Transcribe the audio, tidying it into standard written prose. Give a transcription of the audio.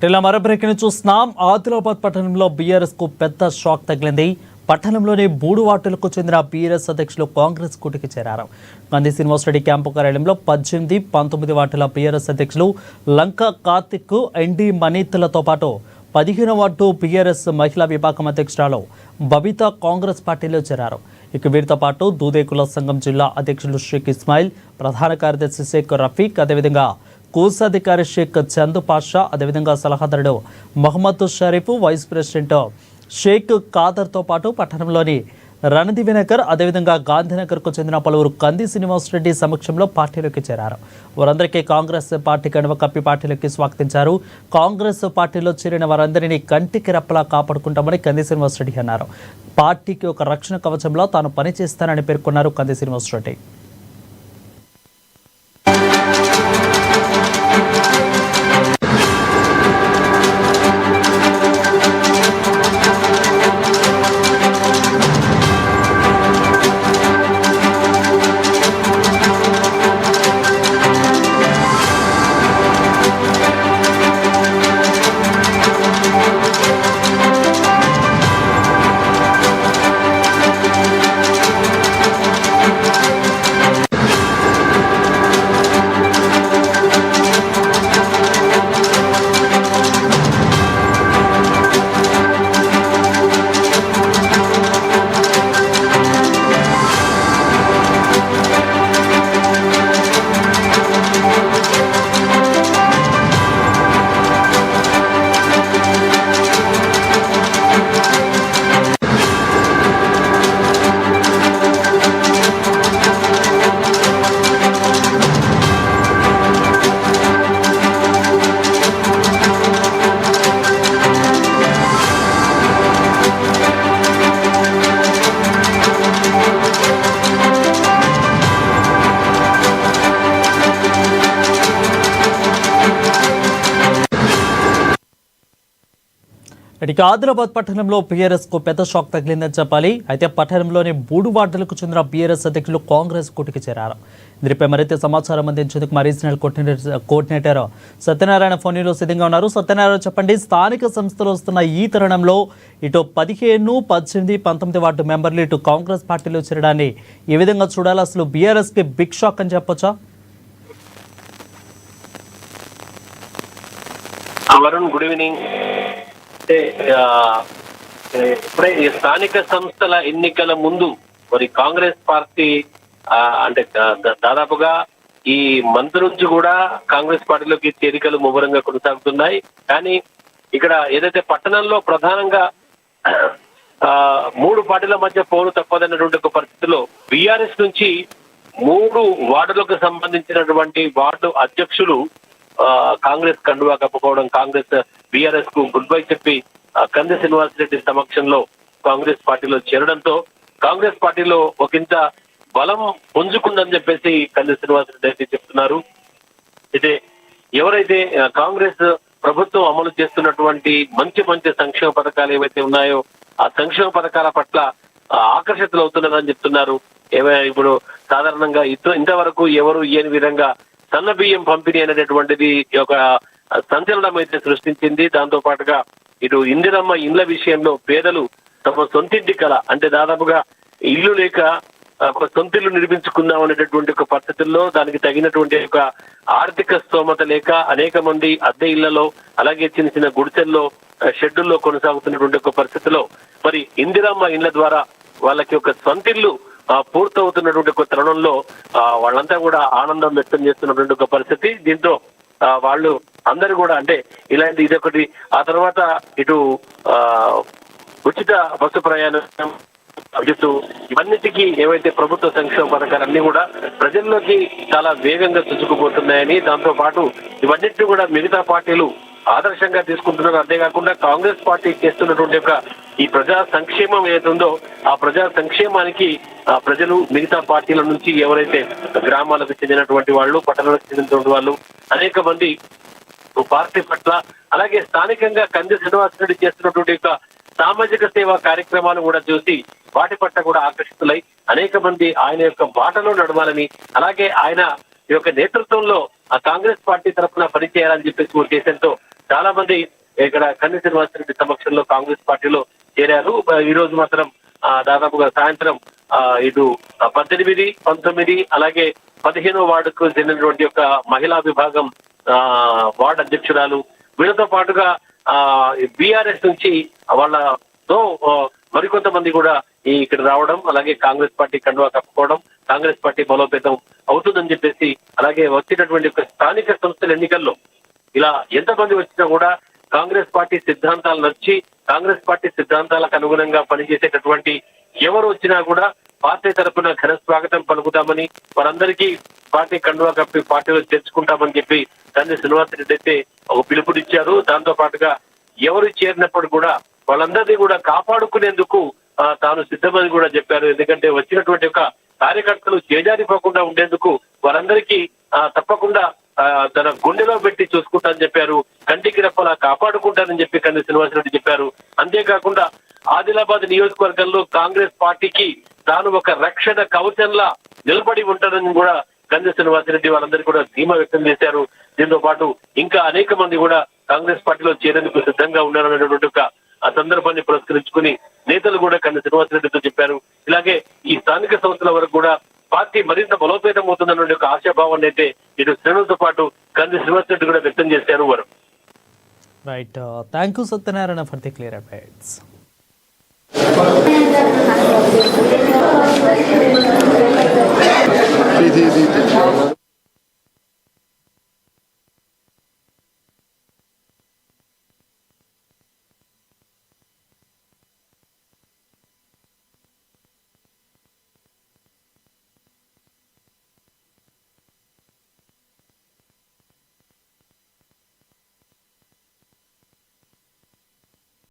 వీటిలో మరో బ్రేకింగ్ చూస్తున్నాం. ఆదిలాబాద్ పట్టణంలో బీఆర్ఎస్ కు పెద్ద షాక్ తగిలింది. పట్టణంలోని 3 వార్డులకు చెందిన బీఆర్ఎస్ అధ్యక్షులు కాంగ్రెస్ కూటికి చేరారు. గాంధీ శ్రీనివాసరెడ్డి క్యాంపు కార్యాలయంలో 18, 19 వార్డుల బీఆర్ఎస్ అధ్యక్షులు లంక కార్తిక్, ఎన్డీ మనీతులతో పాటు 15 వార్డు బీఆర్ఎస్ మహిళా విభాగం అధ్యక్షురాలు బబిత కాంగ్రెస్ పార్టీలో చేరారు. ఇక వీరితో పాటు దూదేకుల సంఘం జిల్లా అధ్యక్షులు షేక్ ఇస్మాయిల్, ప్రధాన కార్యదర్శి షేక్ రఫీక్, అదేవిధంగా కోశాధికారి షేక్ చందు పాషా, అదేవిధంగా సలహాదారుడు మహమ్మద్ షరీఫ్, వైస్ ప్రెసిడెంట్ షేక్ ఖాదర్తో పాటు పట్టణంలోని రణదివినగర్, అదేవిధంగా గాంధీనగర్కు చెందిన పలువురు కంది శ్రీనివాసరెడ్డి సమక్షంలో పార్టీలోకి చేరారు. వారందరికీ కాంగ్రెస్ పార్టీ కండువ కప్పి పార్టీలోకి స్వాగతించారు. కాంగ్రెస్ పార్టీలో చేరిన వారందరినీ కంటికి రెప్పలా కాపాడుకుంటామని కంది శ్రీనివాసరెడ్డి అన్నారు. పార్టీకి ఒక రక్షణ కవచంలో తాను పనిచేస్తానని పేర్కొన్నారు కంది శ్రీనివాసరెడ్డి. ఇక ఆదిలాబాద్ పట్టణంలో బీఆర్ఎస్ కు పెద్ద షాక్ తగిలిందని చెప్పాలి. అయితే పట్టణంలోని 3 వార్డులకు చెందిన బీఆర్ఎస్ అధ్యక్షులు కాంగ్రెస్ కూటికి చేరారు. దీనిపై మరింత సమాచారం అందించేందుకు మా రీజనల్ కోఆర్డినేటర్ సత్యనారాయణ ఫోన్లో సిద్ధంగా ఉన్నారు. సత్యనారాయణ, చెప్పండి, స్థానిక సంస్థలు వస్తున్న ఈ తరుణంలో ఇటు 15, 18, 19 వార్డు మెంబర్లు ఇటు కాంగ్రెస్ పార్టీలో చేరడాన్ని ఏ విధంగా చూడాలి? అసలు బీఆర్ఎస్ కి బిగ్ షాక్ అని చెప్పొచ్చా? Good evening. ఇప్పుడే స్థానిక సంస్థల ఎన్నికల ముందు మరి కాంగ్రెస్ పార్టీ అంటే దాదాపుగా ఈ మంత్ నుంచి కూడా కాంగ్రెస్ పార్టీలోకి చేరికలు ముమ్మరంగా కొనసాగుతున్నాయి. కానీ ఇక్కడ ఏదైతే పట్టణంలో ప్రధానంగా 3 పార్టీల మధ్య పోరు తప్పదన్నటువంటి ఒక పరిస్థితిలో బీఆర్ఎస్ నుంచి 3 వార్డులకు సంబంధించినటువంటి వార్డు అధ్యక్షులు కాంగ్రెస్ కండువా కప్పుకోవడం, కాంగ్రెస్ బీఆర్ఎస్ కు గుడ్ బై చెప్పి కంది శ్రీనివాసరెడ్డి సమక్షంలో కాంగ్రెస్ పార్టీలో చేరడంతో కాంగ్రెస్ పార్టీలో ఒకంత బలం పుంజుకుందని చెప్పేసి కంది శ్రీనివాసరెడ్డి అయితే చెప్తున్నారు. అయితే ఎవరైతే కాంగ్రెస్ ప్రభుత్వం అమలు చేస్తున్నటువంటి మంచి మంచి సంక్షేమ పథకాలు ఏవైతే ఉన్నాయో ఆ సంక్షేమ పథకాల పట్ల ఆకర్షితులు అవుతున్నారని చెప్తున్నారు. ఇప్పుడు సాధారణంగా ఇంతవరకు ఎవరు ఇయ్యని విధంగా సన్న బియ్యం పంపిణీ అనేటటువంటిది ఒక సంచలనం అయితే సృష్టించింది. దాంతో పాటుగా ఇటు ఇందిరమ్మ ఇండ్ల విషయంలో పేదలు తమ సొంతింటి కల అంటే దాదాపుగా ఇల్లు లేక ఒక సొంతిల్లు నిర్మించుకుందాం అనేటటువంటి ఒక పరిస్థితుల్లో దానికి తగినటువంటి ఒక ఆర్థిక స్తోమత లేక అనేక మంది అద్దె ఇళ్లలో అలాగే చిన్న చిన్న గుడిసెల్లో షెడ్యూల్లో కొనసాగుతున్నటువంటి ఒక పరిస్థితిలో మరి ఇందిరమ్మ ఇండ్ల ద్వారా వాళ్ళకి ఒక సొంతిల్లు పూర్తవుతున్నటువంటి ఒక తరుణంలో వాళ్ళంతా కూడా ఆనందం వ్యక్తం చేస్తున్నటువంటి ఒక పరిస్థితి. దీంతో వాళ్ళు అందరూ కూడా అంటే ఇలాంటి ఇదొకటి. ఆ తర్వాత ఇటు ఉచిత బస్సు ప్రయాణం ఇవన్నిటికీ ఏవైతే ప్రభుత్వ సంక్షేమ పథకాలన్నీ కూడా ప్రజల్లోకి చాలా వేగంగా చుచ్చుకుపోతున్నాయని, దాంతో పాటు ఇవన్నిటిని కూడా మిగతా పార్టీలు ఆదర్శంగా తీసుకుంటున్నారు. అంతేకాకుండా కాంగ్రెస్ పార్టీ చేస్తున్నటువంటి ఒక ఈ ప్రజా సంక్షేమం ఏదైతే ఉందో ఆ ప్రజా సంక్షేమానికి ప్రజలు మిగతా పార్టీల నుంచి ఎవరైతే గ్రామాలకు చెందినటువంటి వాళ్ళు, పట్టణాలకు చెందినటువంటి వాళ్ళు అనేక మంది పార్టీ పట్ల అలాగే స్థానికంగా కంది శ్రీనివాసరెడ్డి చేస్తున్నటువంటి యొక్క సామాజిక సేవా కార్యక్రమాలు కూడా చూసి వాటి పట్ల కూడా ఆకర్షితులై అనేక మంది ఆయన యొక్క బాటలో నడవాలని అలాగే ఆయన ఈ యొక్క నేతృత్వంలో ఆ కాంగ్రెస్ పార్టీ తరఫున పనిచేయాలని చెప్పేసి ఉద్దేశంతో చాలా మంది ఇక్కడ కన్నీ శ్రీనివాసరెడ్డి సమక్షంలో కాంగ్రెస్ పార్టీలో చేరారు. ఈ రోజు మాత్రం దాదాపుగా సాయంత్రం ఇటు 18, 19 అలాగే 15వ వార్డుకు చెందినటువంటి యొక్క మహిళా విభాగం వార్డు అధ్యక్షురాలు వీళ్ళతో పాటుగా బీఆర్ఎస్ నుంచి వాళ్ళతో మరికొంతమంది కూడా ఇక్కడ రావడం, అలాగే కాంగ్రెస్ పార్టీ కండువా కప్పుకోవడం, కాంగ్రెస్ పార్టీ బలోపేతం అవుతుందని చెప్పేసి, అలాగే వచ్చేటటువంటి స్థానిక సంస్థల ఎన్నికల్లో ఇలా ఎంతమంది వచ్చినా కూడా కాంగ్రెస్ పార్టీ సిద్ధాంతాలు నచ్చి కాంగ్రెస్ పార్టీ సిద్ధాంతాలకు అనుగుణంగా పనిచేసేటటువంటి ఎవరు వచ్చినా కూడా పార్టీ తరఫున ఘన స్వాగతం పలుకుతామని, వారందరికీ పార్టీ కండువా కప్పి పార్టీలో చేర్చుకుంటామని చెప్పి కన్నీ శ్రీనివాసరెడ్డి అయితే ఒక పిలుపునిచ్చారు. దాంతో పాటుగా ఎవరు చేరినప్పుడు కూడా వాళ్ళందరినీ కూడా కాపాడుకునేందుకు తాను సిద్ధమని కూడా చెప్పారు. ఎందుకంటే వచ్చినటువంటి ఒక కార్యకర్తలు చేజారిపోకుండా ఉండేందుకు వారందరికీ తప్పకుండా తన గుండెలో పెట్టి చూసుకుంటానని చెప్పారు. కంటికి రెప్పలా కాపాడుకుంటానని చెప్పి కన్నీ శ్రీనివాసరెడ్డి చెప్పారు. అంతేకాకుండా ఆదిలాబాద్ నియోజకవర్గంలో కాంగ్రెస్ పార్టీకి తాను ఒక రక్షణ కవచంలా నిలబడి ఉంటానని కూడా కన్నీ శ్రీనివాసరెడ్డి వాళ్ళందరికీ కూడా ధీమా వ్యక్తం చేశారు. దీంతో పాటు ఇంకా అనేక మంది కూడా కాంగ్రెస్ పార్టీలో చేరేందుకు సిద్ధంగా ఉన్నారనేటువంటి ఒక ఆ సందర్భాన్ని పురస్కరించుకుని నేతలు కూడా కన్నీ శ్రీనివాసరెడ్డితో చెప్పారు. ఇలాగే ఈ స్థానిక సంస్థల వరకు కూడా పార్టీ మరింత బలోపేతం అవుతుందన్న ఒక ఆశాభావాన్ని అయితే ఇటు శ్రేణులతో పాటు కన్నీ శ్రీనివాసరెడ్డి కూడా వ్యక్తం చేశారు. వారు right, thank you Satyanarayana for the clear updates. Sí.